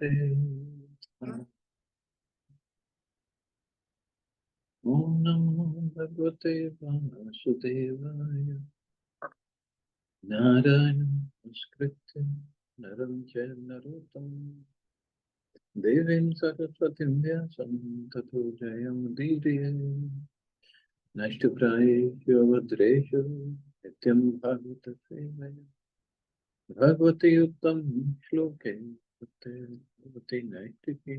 Om Namo Bhagavate Vasudevaya. Narayana Namaskritya Naram Chaiva Narottam Devim Saraswatim Vyasam Tato Jayam Udiriye Nashtaprayeshu Avadreshu Nityam Bhagavata Sevaya Bhagavati Uttam Shloke Bhagavati Naitiki.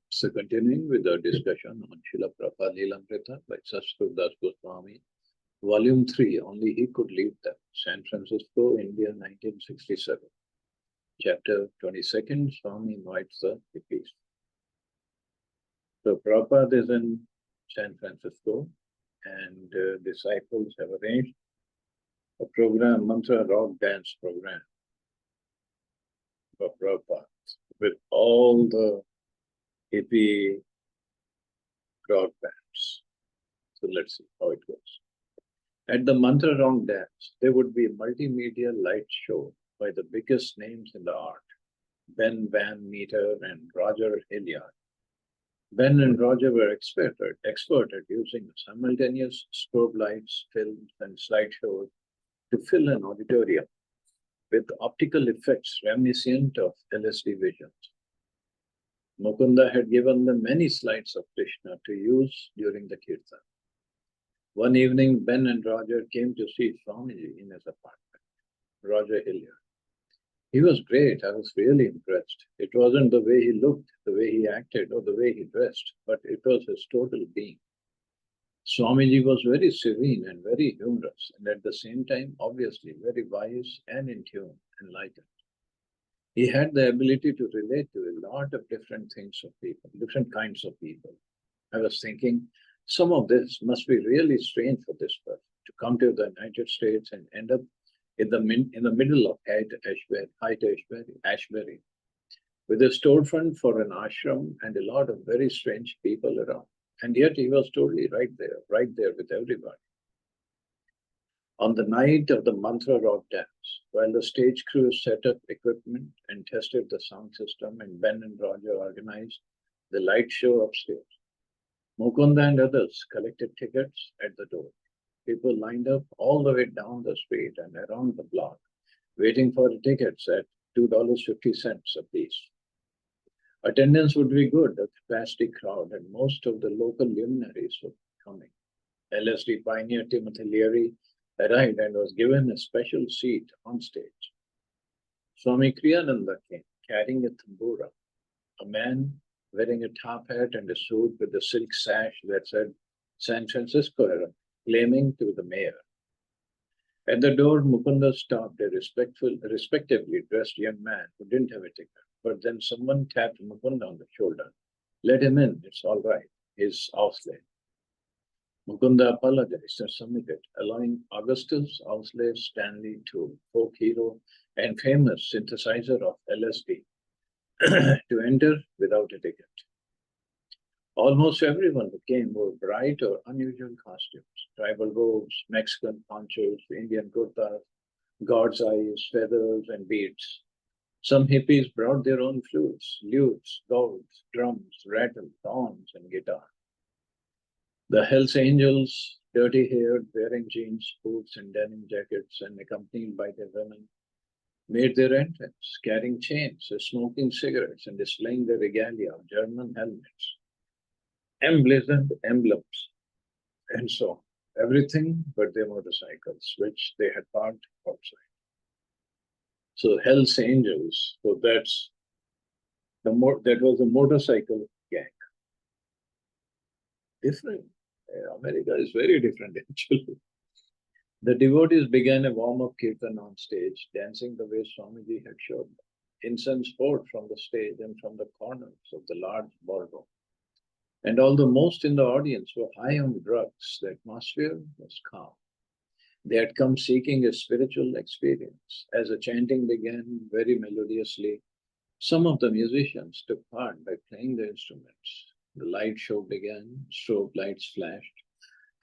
So continuing with our discussion on Srila Prabhupada Lilamrita by Sanskrit Das Goswami, Volume 3, Only He Could Lead Them, San Francisco, India, 1967. Chapter 22nd, Swami invites the hippies. So Prabhupada is in San Francisco and disciples have arranged a program, mantra rock dance program for Prabhupada with all the hippie rock bands. So let's see how it goes. At the mantra rock dance, there would be a multimedia light show by the biggest names in the art, Ben Van Meter and Roger Hilliard. Ben and Roger were expert at using simultaneous strobe lights, films, and slideshows to fill an auditorium with optical effects reminiscent of LSD visions. Mukunda had given them many slides of Krishna to use during the kirtan. One evening, Ben and Roger came to see Swamiji in his apartment, Roger Hilliard. He was great. I was really impressed. It wasn't the way he looked, the way he acted, or the way he dressed, but it was his total being. Swamiji was very serene and very humorous, and at the same time, obviously, very wise and in tune, enlightened. He had the ability to relate to a lot of different things of people, different kinds of people. I was thinking, some of this must be really strange for this person to come to the United States and end up in the middle of Ashbury, with a storefront for an ashram and a lot of very strange people around. And yet he was totally right there with everybody. On the night of the mantra rock dance, while the stage crew set up equipment and tested the sound system, and Ben and Roger organized the light show upstairs, Mukunda and others collected tickets at the door. People lined up all the way down the street and around the block, waiting for tickets at $2.50 apiece. Attendance would be good, a capacity crowd, and most of the local luminaries were coming. LSD pioneer Timothy Leary arrived and was given a special seat on stage. Swami Kriyananda came, carrying a tambura, a man wearing a top hat and a suit with a silk sash that said San Francisco era, claiming to be the mayor. At the door, Mukunda stopped a respectively dressed young man who didn't have a ticket. But then someone tapped Mukunda on the shoulder. Let him in, it's all right. He's Ausley. Mukunda apologized and submitted, allowing Augustus Ausley Stanley to folk hero and famous synthesizer of LSD to enter without a ticket. Almost everyone who came wore bright or unusual costumes, tribal robes, Mexican ponchos, Indian kurtas, god's eyes, feathers, and beads. Some hippies brought their own flutes, lutes, gowls, drums, rattles, horns, and guitar. The Hells Angels, dirty-haired, wearing jeans, boots, and denim jackets, and accompanied by their women, made their entrance, carrying chains, smoking cigarettes, and displaying the regalia of German helmets, emblazoned emblems, and so on. Everything but their motorcycles, which they had parked outside. So Hells Angels, so that was a motorcycle gang. Different. America is very different actually. The devotees began a warm-up kirtan on stage, dancing the way Swamiji had showed them. Incense poured from the stage and from the corners of the large ballroom. And although most in the audience were high on drugs, the atmosphere was calm. They had come seeking a spiritual experience. As the chanting began very melodiously, some of the musicians took part by playing the instruments. The light show began, strobe lights flashed,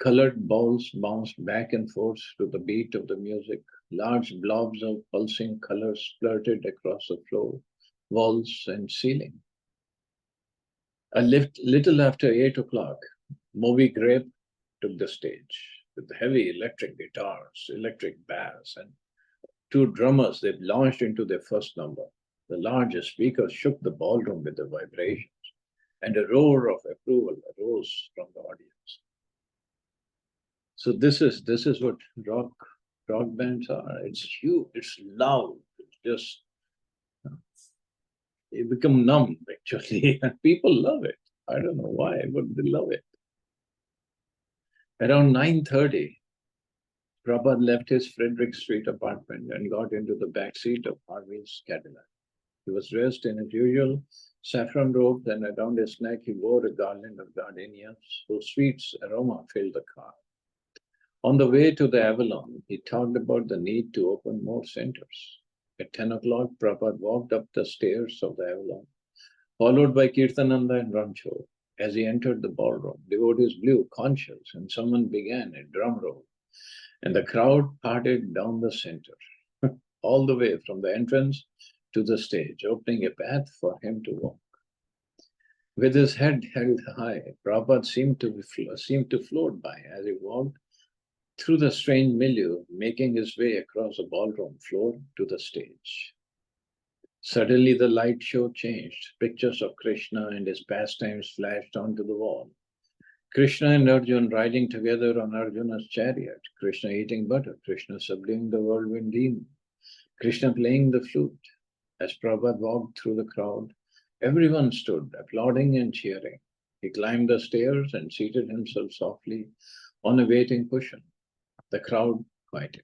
Colored balls bounced back and forth to the beat of the music. Large blobs of pulsing colors splurted across the floor, walls, and ceiling. Little after 8 o'clock, Moby Grape took the stage with heavy electric guitars, electric bass, and two drummers. They launched into their first number. The largest speakers shook the ballroom with the vibrations, and a roar of approval arose from the audience. So this is what rock bands are. It's huge, it's loud, it's just you become numb actually, and people love it. I don't know why, but they love it. Around 9:30, Prabhupada left his Frederick Street apartment and got into the back seat of Harvey's Cadillac. He was dressed in his usual saffron robe, and around his neck he wore a garland of gardenias whose sweet aroma filled the car. On the way to the Avalon, he talked about the need to open more centers. At 10 o'clock, Prabhupada walked up the stairs of the Avalon, followed by Kirtananda and Rancho. As he entered the ballroom, devotees blew conches and someone began a drum roll, and the crowd parted down the center, all the way from the entrance to the stage, opening a path for him to walk. With his head held high, Prabhupada seemed to float by as he walked through the strange milieu, making his way across the ballroom floor to the stage. Suddenly the light show changed. Pictures of Krishna and his pastimes flashed onto the wall. Krishna and Arjuna riding together on Arjuna's chariot, Krishna eating butter, Krishna subduing the whirlwind demon, Krishna playing the flute. As Prabhupada walked through the crowd, everyone stood, applauding and cheering. He climbed the stairs and seated himself softly on a waiting cushion. The crowd quieted.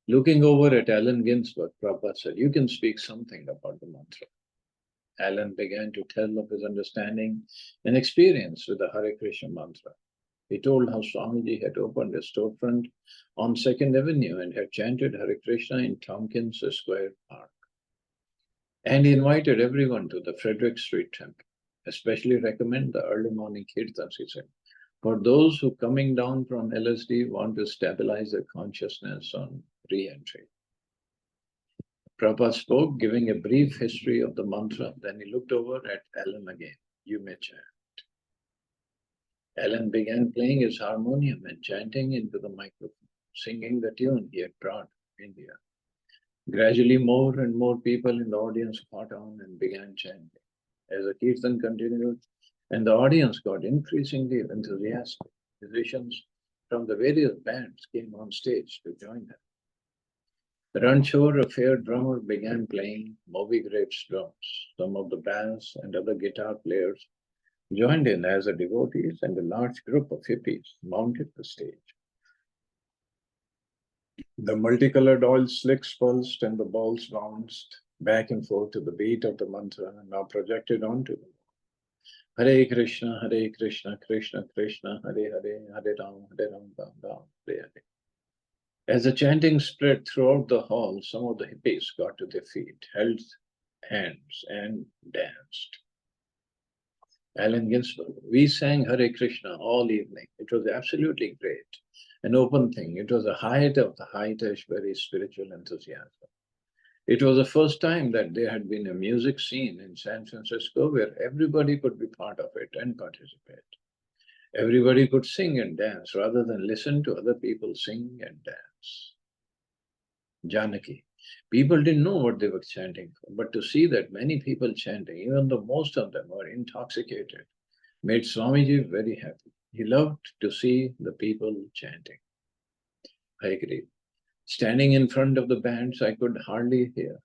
Looking over at Allen Ginsberg, Prabhupada said, "You can speak something about the mantra." Allen began to tell of his understanding and experience with the Hare Krishna mantra. He told how Swamiji had opened a storefront on 2nd Avenue and had chanted Hare Krishna in Tompkins Square Park. And he invited everyone to the Frederick Street Temple. Especially recommend the early morning kirtans, he said, for those who coming down from LSD want to stabilize their consciousness on re-entry. Prabhupada spoke, giving a brief history of the mantra. Then he looked over at Alan again. "You may chant." Alan began playing his harmonium and chanting into the microphone, singing the tune he had brought from India. Gradually, more and more people in the audience caught on and began chanting. As the kirtan continued, and the audience got increasingly enthusiastic, musicians from the various bands came on stage to join them. Ranchor, a fair drummer, began playing Moby Grape's drums. Some of the bass and other guitar players joined in as the devotees, and a large group of hippies mounted the stage. The multicolored oil slicks pulsed and the balls bounced back and forth to the beat of the mantra, now projected onto them. Hare Krishna, Krishna Krishna, Hare Hare, Hare Ram, Ram Ram, Hare Hare. As the chanting spread throughout the hall, some of the hippies got to their feet, held hands, and danced. Allen Ginsberg, we sang Hare Krishna all evening. It was absolutely great, an open thing. It was the height of the heightish, very spiritual enthusiasm. It was the first time that there had been a music scene in San Francisco where everybody could be part of it and participate. Everybody could sing and dance rather than listen to other people sing and dance. Janaki. People didn't know what they were chanting for, but to see that many people chanting, even though most of them were intoxicated, made Swamiji very happy. He loved to see the people chanting. I agree. Standing in front of the bands, I could hardly hear.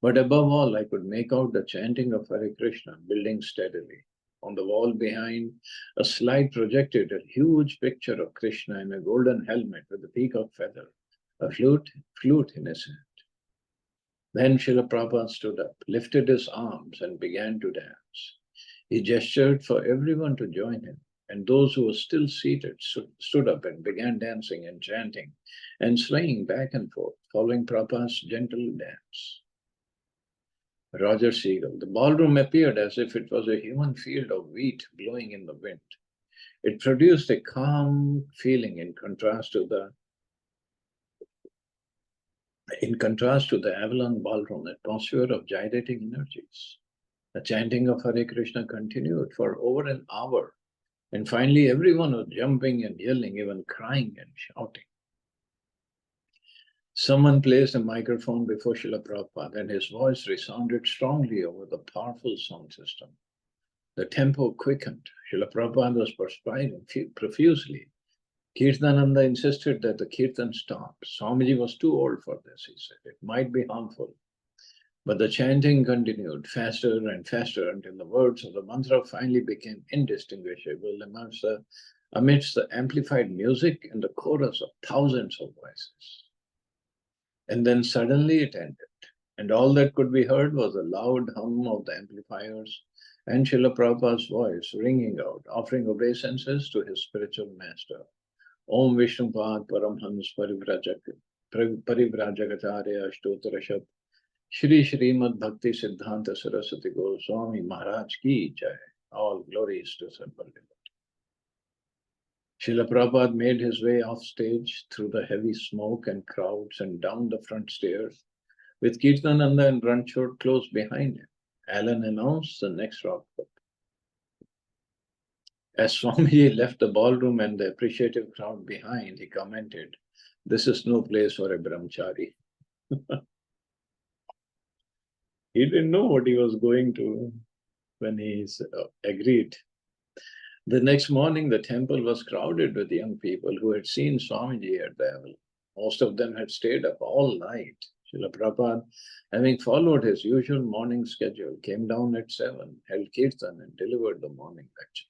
But above all, I could make out the chanting of Hare Krishna building steadily. On the wall behind, a slide projected a huge picture of Krishna in a golden helmet with a peacock feather, a flute in his hand. Then Srila Prabhupada stood up, lifted his arms, and began to dance. He gestured for everyone to join him, and those who were still seated stood up and began dancing and chanting and swaying back and forth, following Prabhupada's gentle dance. Roger Siegel, the ballroom appeared as if it was a human field of wheat blowing in the wind. It produced a calm feeling in contrast to the Avalon ballroom atmosphere of gyrating energies. The chanting of Hare Krishna continued for over an hour, and finally everyone was jumping and yelling, even crying and shouting. Someone placed a microphone before Srila Prabhupada, and his voice resounded strongly over the powerful sound system. The tempo quickened. Srila Prabhupada was perspiring profusely. Kirtananda insisted that the kirtan stop. Swamiji was too old for this, he said. It might be harmful. But the chanting continued faster and faster until the words of the mantra finally became indistinguishable amidst the amplified music and the chorus of thousands of voices. And then suddenly it ended, and all that could be heard was the loud hum of the amplifiers and Srila Prabhupada's voice ringing out, offering obeisances to his spiritual master. Om Vishnupad Paramhans Parivrajagacharya Ashtotarashab Shri Srimad Bhakti Siddhanta Saraswati Goswami Maharaj Ki Jai. All glories to Sarvadeva. Srila Prabhupada made his way off stage through the heavy smoke and crowds and down the front stairs, with Kirtananda and Ranchod close behind him. Alan announced the next rock group. As Swamiji left the ballroom and the appreciative crowd behind, he commented, "This is no place for a brahmachari." He didn't know what he was going to when he agreed. The next morning, the temple was crowded with young people who had seen Swamiji at the Avalon. Most of them had stayed up all night. Srila Prabhupada, having followed his usual morning schedule, came down at 7, held kirtan and delivered the morning lecture.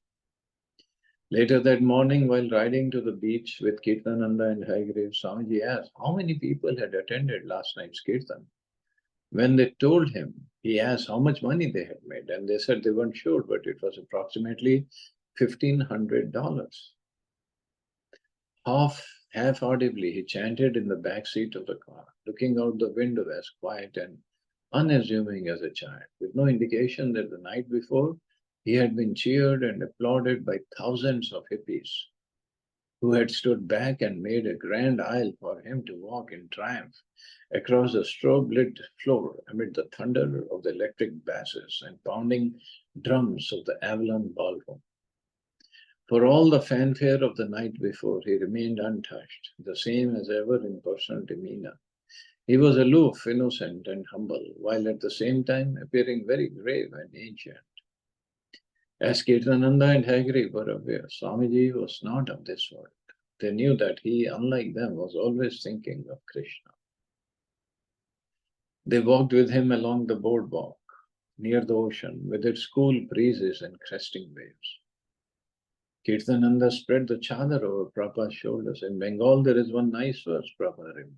Later that morning, while riding to the beach with Kirtananda and Haigrave, Swamiji asked how many people had attended last night's kirtan. When they told him, he asked how much money they had made, and they said they weren't sure, but it was approximately $1,500. Half audibly, he chanted in the back seat of the car, looking out the window as quiet and unassuming as a child, with no indication that the night before he had been cheered and applauded by thousands of hippies who had stood back and made a grand aisle for him to walk in triumph across the strobe-lit floor amid the thunder of the electric basses and pounding drums of the Avalon ballroom. For all the fanfare of the night before, he remained untouched, the same as ever in personal demeanor. He was aloof, innocent, and humble, while at the same time appearing very grave and ancient. As Kirtananda and Hagri were aware, Swamiji was not of this world. They knew that he, unlike them, was always thinking of Krishna. They walked with him along the boardwalk, near the ocean, with its cool breezes and cresting waves. Kirtananda spread the chadar over Prabhupada's shoulders. In Bengal, there is one nice verse, Prabhupada remembered,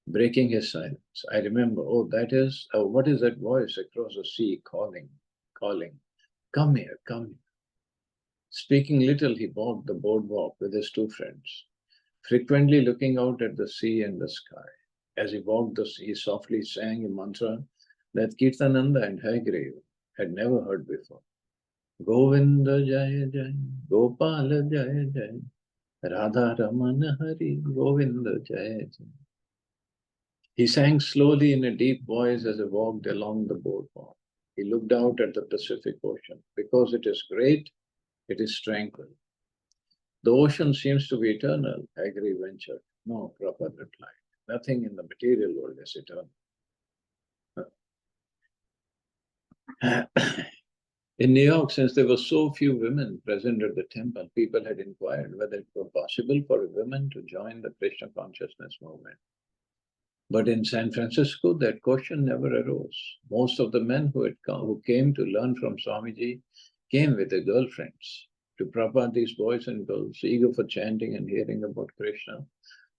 breaking his silence. I remember, what is that voice across the sea calling, come here, come here. Speaking little, he walked the boardwalk with his two friends, frequently looking out at the sea and the sky. As he walked, he softly sang a mantra that Kirtananda and Haigrave had never heard before. Govinda Jaya Jaya, Gopala Jaya Jaya, Radha Ramana Hari, Govinda Jaya Jaya. He sang slowly in a deep voice as he walked along the boardwalk. He looked out at the Pacific Ocean. Because it is great, it is tranquil. The ocean seems to be eternal, Hagri ventured. No, Prabhupada replied. Nothing in the material world is eternal. In New York, since there were so few women present at the temple, people had inquired whether it were possible for a woman to join the Krishna consciousness movement. But in San Francisco, that question never arose. Most of the men who came to learn from Swamiji came with their girlfriends. To Prabhupada, these boys and girls, eager for chanting and hearing about Krishna,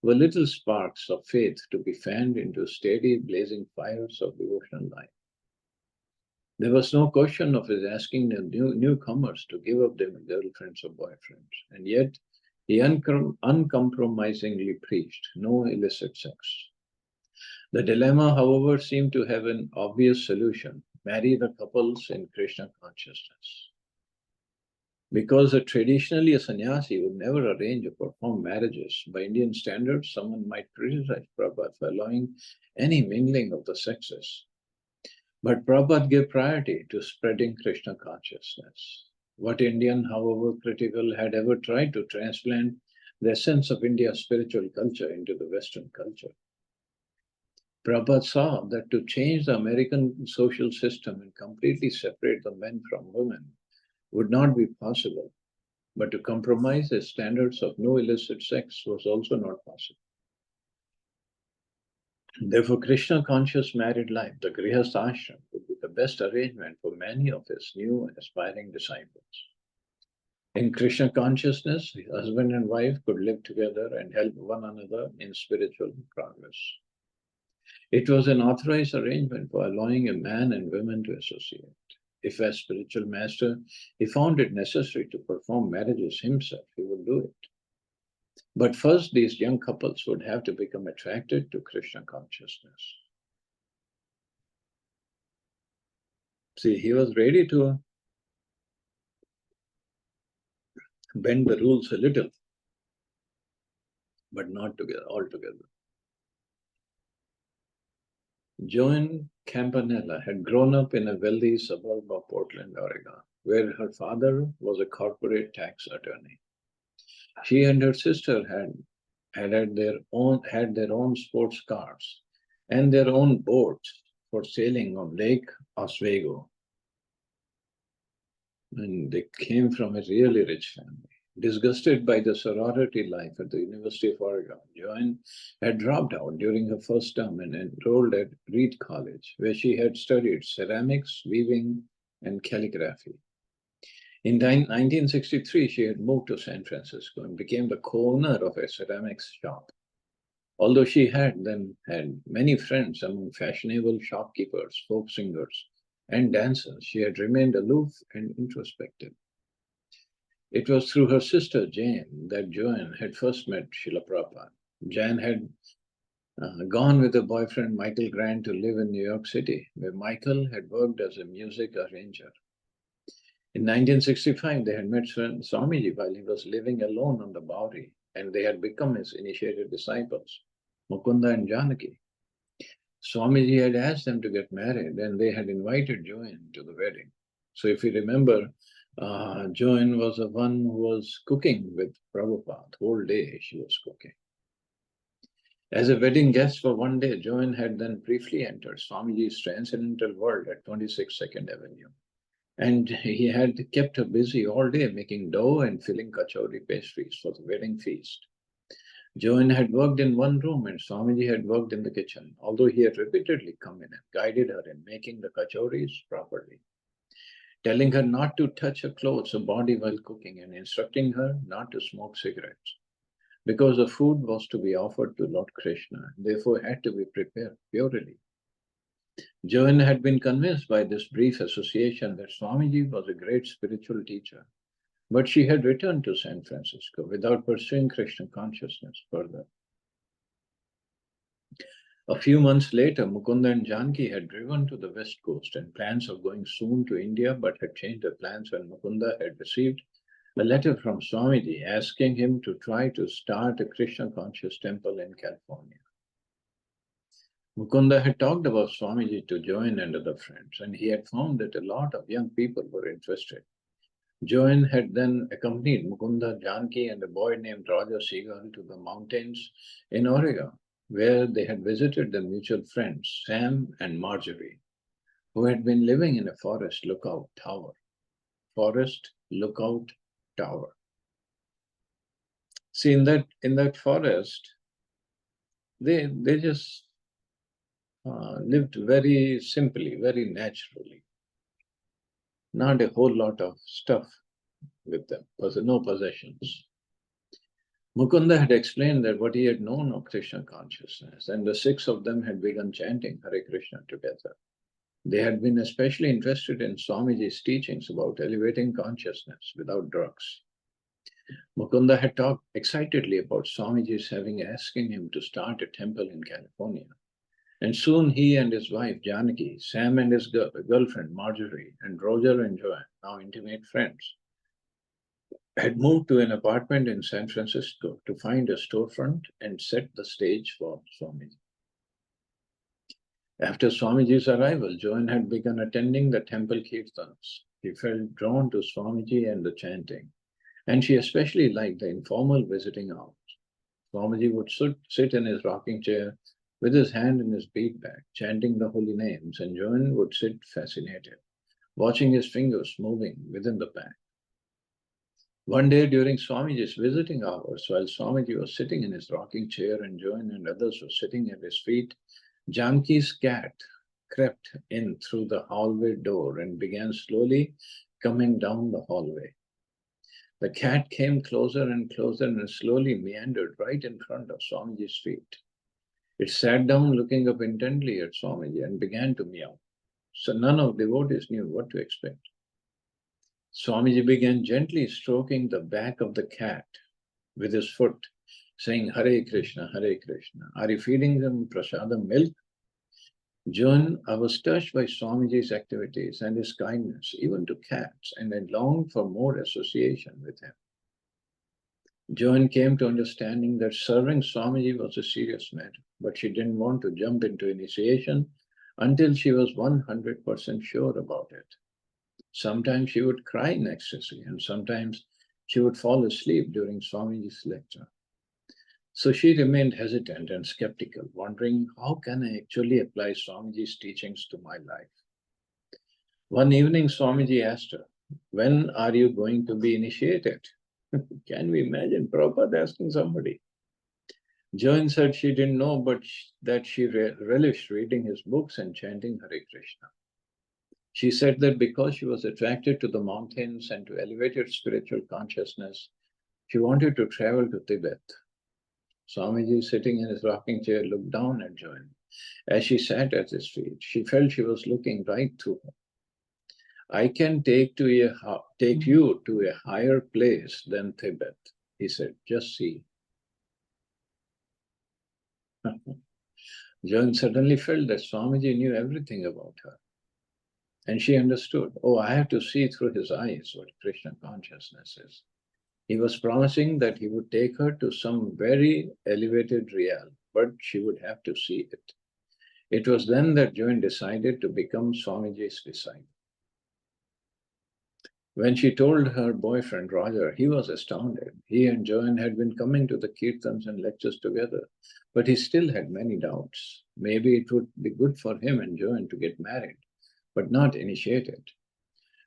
were little sparks of faith to be fanned into steady, blazing fires of devotional life. There was no question of his asking the newcomers to give up their girlfriends or boyfriends, and yet he uncompromisingly preached no illicit sex. The dilemma, however, seemed to have an obvious solution: marry the couples in Krishna consciousness. Because traditionally a sannyasi would never arrange or perform marriages. By Indian standards, someone might criticize Prabhupada for allowing any mingling of the sexes. But Prabhupada gave priority to spreading Krishna consciousness. What Indian, however critical, had ever tried to transplant the essence of India's spiritual culture into the Western culture? Prabhupada saw that to change the American social system and completely separate the men from women would not be possible, but to compromise the standards of no illicit sex was also not possible. Therefore, Krishna conscious married life, the Grihastha ashram, would be the best arrangement for many of his new and aspiring disciples. In Krishna consciousness, husband and wife could live together and help one another in spiritual progress. It was an authorized arrangement for allowing a man and women to associate. If as spiritual master he found it necessary to perform marriages himself, he would do it. But first, these young couples would have to become attracted to Krishna consciousness. See, he was ready to bend the rules a little, but not together, altogether. Joan Campanella had grown up in a wealthy suburb of Portland, Oregon, where her father was a corporate tax attorney. She and her sister had their own sports cars and their own boats for sailing on Lake Oswego. And they came from a really rich family. Disgusted by the sorority life at the University of Oregon, Joan had dropped out during her first term and enrolled at Reed College, where she had studied ceramics, weaving, and calligraphy. In 1963, she had moved to San Francisco and became the co-owner of a ceramics shop. Although she had then had many friends among fashionable shopkeepers, folk singers, and dancers, she had remained aloof and introspective. It was through her sister Jane that Joan had first met Srila Prabhupada. Jane had gone with her boyfriend Michael Grant to live in New York City, where Michael had worked as a music arranger. In 1965, they had met Swamiji while he was living alone on the Bowery, and they had become his initiated disciples, Mukunda and Janaki. Swamiji had asked them to get married, and they had invited Joan to the wedding. So if you remember, Joan was the one who was cooking with Prabhupada. The whole day she was cooking. As a wedding guest for one day, Joan had then briefly entered Swamiji's transcendental world at 26 Second Avenue. And he had kept her busy all day making dough and filling kachori pastries for the wedding feast. Joan had worked in one room and Swamiji had worked in the kitchen, although he had repeatedly come in and guided her in making the kachoris properly, telling her not to touch her clothes or body while cooking and instructing her not to smoke cigarettes, because the food was to be offered to Lord Krishna and therefore had to be prepared purely. Joan had been convinced by this brief association that Swamiji was a great spiritual teacher, but she had returned to San Francisco without pursuing Krishna consciousness further. A few months later, Mukunda and Janaki had driven to the West Coast and plans of going soon to India, but had changed their plans when Mukunda had received a letter from Swamiji asking him to try to start a Krishna conscious temple in California. Mukunda had talked about Swamiji to Joan and other friends, and he had found that a lot of young people were interested. Joan had then accompanied Mukunda, Janaki, and a boy named Roger Seagull to the mountains in Oregon, where they had visited their mutual friends, Sam and Marjorie, who had been living in a forest lookout tower. Forest lookout tower. See, in that forest, they just lived very simply, very naturally. Not a whole lot of stuff with them, no possessions. Mukunda had explained that what he had known of Krishna consciousness, and the six of them had begun chanting Hare Krishna together. They had been especially interested in Swamiji's teachings about elevating consciousness without drugs. Mukunda had talked excitedly about Swamiji's asking him to start a temple in California. And soon he and his wife Janaki, Sam and his girlfriend Marjorie, and Roger and Joanne, now intimate friends, had moved to an apartment in San Francisco to find a storefront and set the stage for Swamiji. After Swamiji's arrival, Joan had begun attending the temple kirtans. She felt drawn to Swamiji and the chanting, and she especially liked the informal visiting hours. Swamiji would sit in his rocking chair with his hand in his bead bag, chanting the holy names, and Joan would sit fascinated, watching his fingers moving within the bag. One day during Swamiji's visiting hours, while Swamiji was sitting in his rocking chair and Joan and others were sitting at his feet, Janki's cat crept in through the hallway door and began slowly coming down the hallway. The cat came closer and closer and slowly meandered right in front of Swamiji's feet. It sat down looking up intently at Swamiji and began to meow. So none of devotees knew what to expect. Swamiji began gently stroking the back of the cat with his foot, saying, Hare Krishna, Hare Krishna. Are you feeding them prasadam milk? Joan, I was touched by Swamiji's activities and his kindness, even to cats, and I longed for more association with him. Joan came to understanding that serving Swamiji was a serious matter, but she didn't want to jump into initiation until she was 100% sure about it. Sometimes she would cry in ecstasy, and sometimes she would fall asleep during Swamiji's lecture. So she remained hesitant and skeptical, wondering how can I actually apply Swamiji's teachings to my life. One evening, Swamiji asked her, when are you going to be initiated? Can we imagine Prabhupada asking somebody? Joan said she didn't know, but that she relished reading his books and chanting Hare Krishna. She said that because she was attracted to the mountains and to elevated spiritual consciousness, she wanted to travel to Tibet. Swamiji, sitting in his rocking chair, looked down at Joan. As she sat at his feet, she felt she was looking right through her. I can take you to a higher place than Tibet, he said. Just see. Joan suddenly felt that Swamiji knew everything about her. And she understood, oh, I have to see through his eyes what Krishna consciousness is. He was promising that he would take her to some very elevated realm, but she would have to see it. It was then that Joan decided to become Swamiji's disciple. When she told her boyfriend, Roger, he was astounded. He and Joan had been coming to the kirtans and lectures together, but he still had many doubts. Maybe it would be good for him and Joan to get married, but not initiated.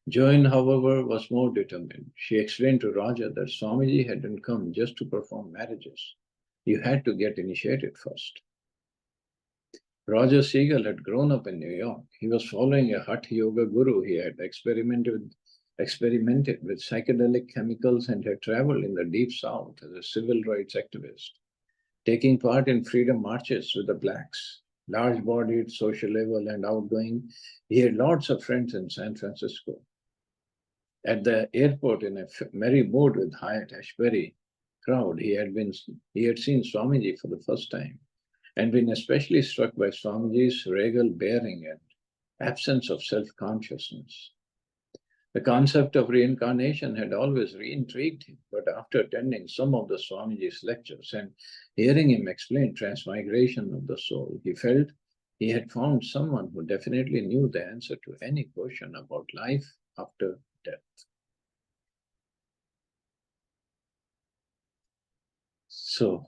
Joan, however, was more determined. She explained to Roger that Swamiji hadn't come just to perform marriages. You had to get initiated first. Roger Siegel had grown up in New York. He was following a Hatha Yoga guru. He had experimented with psychedelic chemicals and had traveled in the deep south as a civil rights activist, taking part in freedom marches with the blacks. Large-bodied, sociable, and outgoing, he had lots of friends in San Francisco. At the airport, in a merry mood with Hyatt Ashbury crowd, he had seen Swamiji for the first time and been especially struck by Swamiji's regal bearing and absence of self-consciousness. The concept of reincarnation had always intrigued him, but after attending some of the Swamiji's lectures and hearing him explain transmigration of the soul, he felt he had found someone who definitely knew the answer to any question about life after death. So,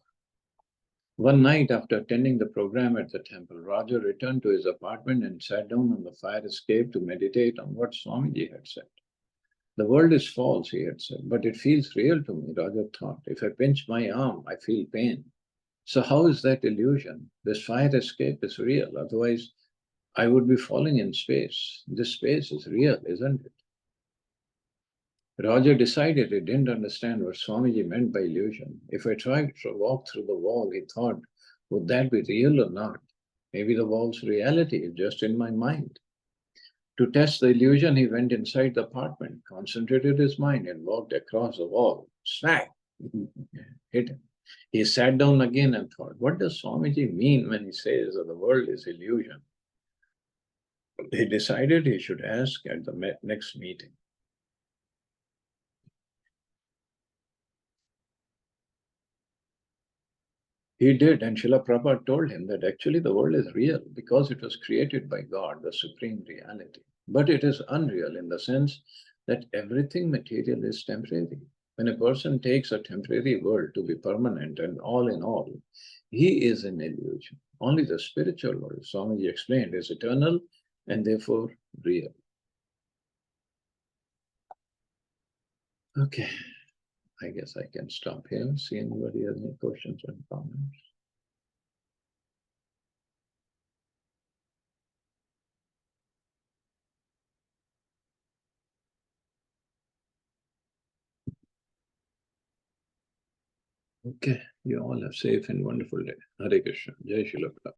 one night after attending the program at the temple, Roger returned to his apartment and sat down on the fire escape to meditate on what Swamiji had said. The world is false, he had said, but it feels real to me, Roger thought. If I pinch my arm, I feel pain. So how is that illusion? This fire escape is real, otherwise I would be falling in space. This space is real, isn't it? Roger decided he didn't understand what Swamiji meant by illusion. If I tried to walk through the wall, he thought, would that be real or not? Maybe the wall's reality is just in my mind. To test the illusion, he went inside the apartment, concentrated his mind, and walked across the wall. Smack! Hit him. He sat down again and thought, what does Swamiji mean when he says that the world is illusion? He decided he should ask at the next meeting. He did, and Srila Prabhupada told him that actually the world is real because it was created by God, the supreme reality. But it is unreal in the sense that everything material is temporary. When a person takes a temporary world to be permanent and all in all, he is an illusion. Only the spiritual world, Swamiji explained, is eternal and therefore real. Okay, I guess I can stop here. See anybody has any questions or comments? Okay, you all have a safe and wonderful day. Hare Krishna. Jai Srila Prabhupada.